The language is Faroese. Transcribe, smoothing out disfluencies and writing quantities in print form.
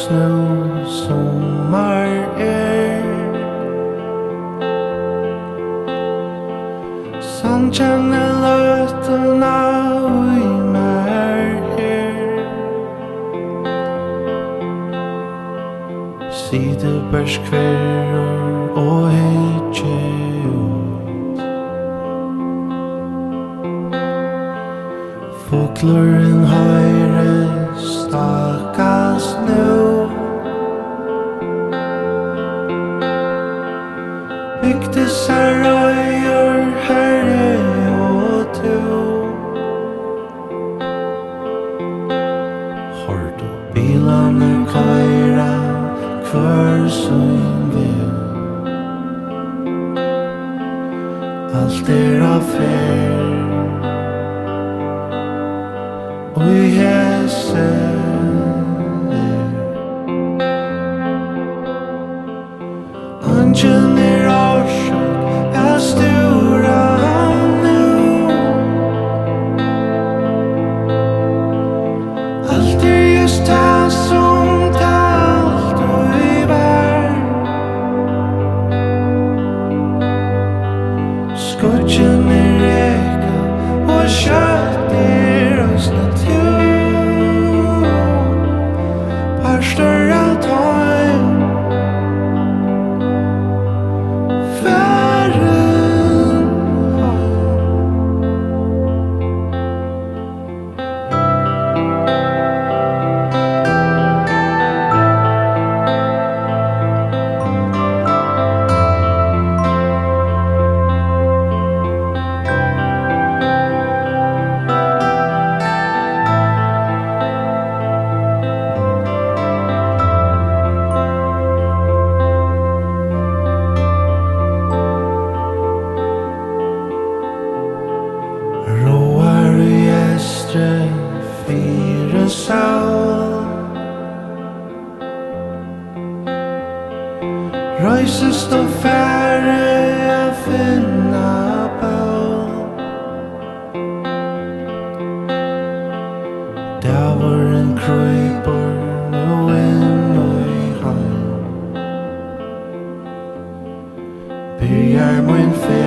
snø sommar Sandkjenne løtena ui mer Side berskverur og hitje ut Fuglurin høyre stakast nu Bygdes her røyer herre og tu Hård og bilane køyra hver som vil Alt af fer Og i hese Angen årsak jeg stura nu Alt just det som talt og i vær Skutjen reka og kjøtt røsna tu Parstar av tøyn Fyra sál Røysest og færre a finna bál Davoren krypar nu inn i heim Byrjar min fyr